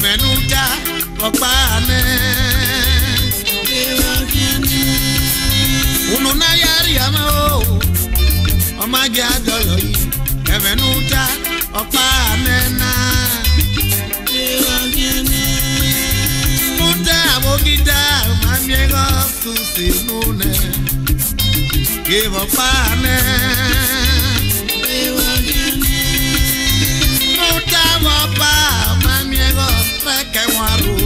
Emenuta Opane Ununa yari ama Omagia doloi Emenuta Opane na Muta abogida Mamiego Susinune Give Opane Muta Opa Mamiego Peke waru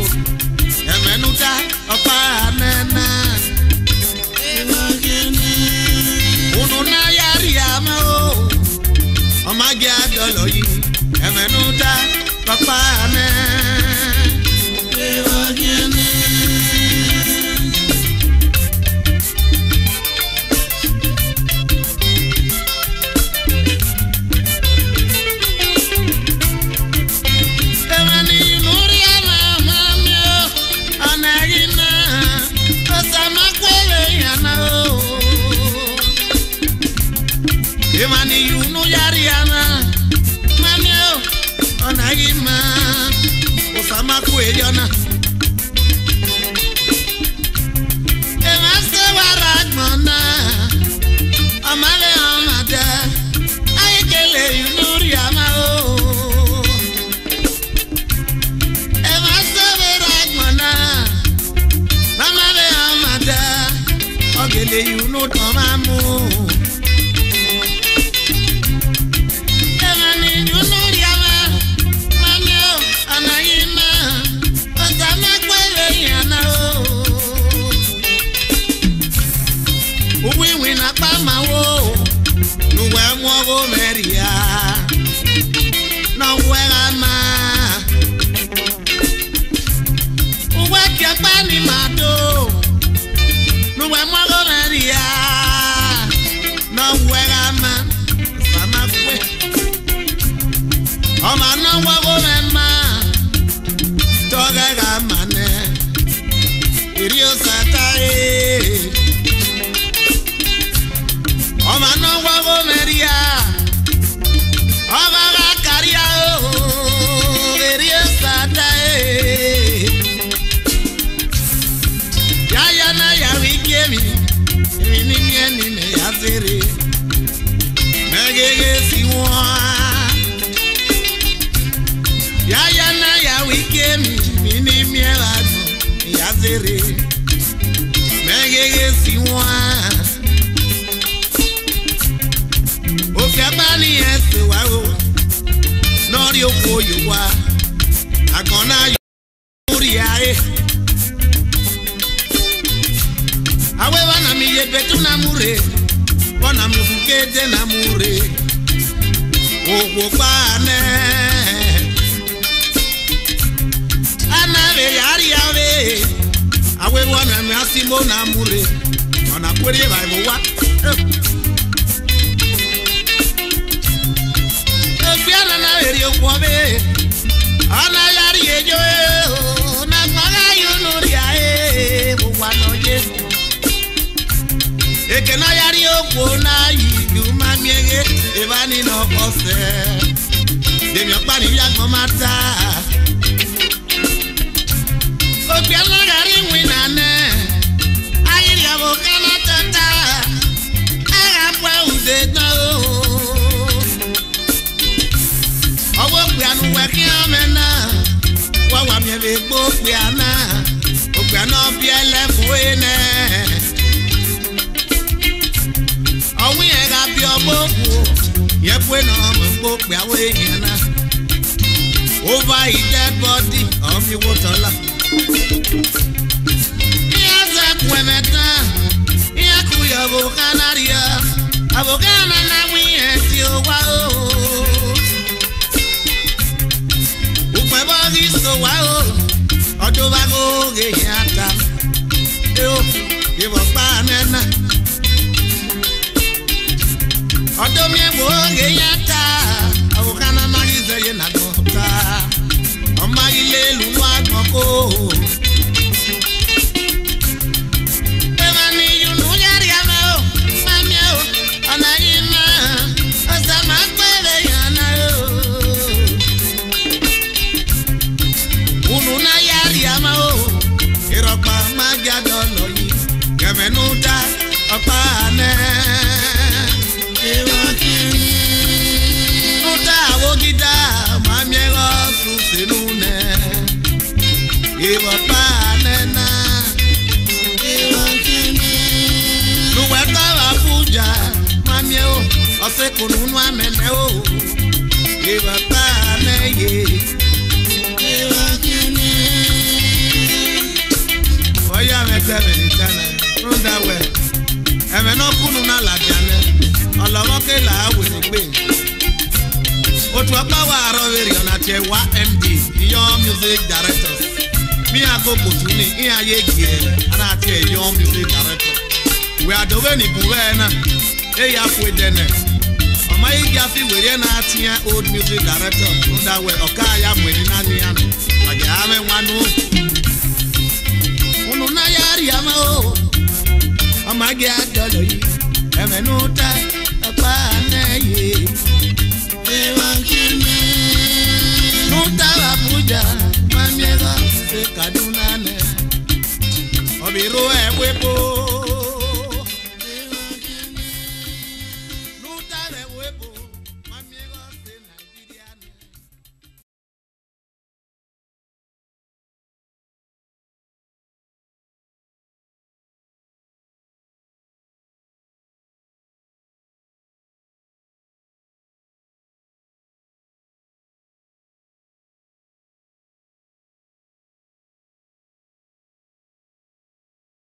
Emenuta Opane na Ununa yari ama Omagia doloi Emenuta Opane Emani yuno yariana Manyo Onagima Osama kweyona Emaste waragmona Amale amada Aikele yuno riama Emaste waragmona Amale amada Ogele yuno tomamu Nuevo Meria no juega más Uweke pani mato Nuevo Meria no juega más Sama fue Oma no juego más Toga gamane Irio satae Oma no juego Meria Oga karia Irio satae Ya na ya wikemi Ni mieni me yazere Megege siwa Ya na ya wikemi Ni mielado yazere Megege siwa Ofiabani yesu wao Nori okoyo wa Akona yuri ae Awewa na miye betu na mure Wana mfukete na mure Ogwo pane Anabe yari yawe Awewa na miasimo na mure Wana kwere baibo wa Fiana na verio kuabe Ana yari ejo Na maga yunuria Buwano ye Eke na yari okwo na Yuma miege Evani no kose Demi okpani ya komata Opiana gari winane Ayiri ya vokana tata Agapwa ude na Anu weki amena Wawa miebe gbopiana Opiana biele fuene Owi ega bioboku Yepwe no mbopia wenyana Over a dead body of your water Iya kwemeta Iya kuya vokanaria Avokana na wieti owa So wow, ojo bago geyata, yo, give up banana. Ojo me go geyata, avokana magize ye na gota, omagile luwa goko. Emani yunu yari ama, mami o, anayima, asama kwele yana o. ose kununu amene o eba pa neye eba kene oya metebe ni tana runda we eme no kunu na ladiane olowo ke la we ni gbe otu apa wa aroveri ona tie wa MD your music director mi ago potuni iya ye gire ana tie your music director we are doing ni buwena e ya fwe dene oma igi afi were na atia old music director runda we oka ya mwini na ni anu age ame nwanu unu na yari ama o oma ge adolo yi emenuta apa neye ewangine nuta Abuja mamiega se Kaduna ne obiro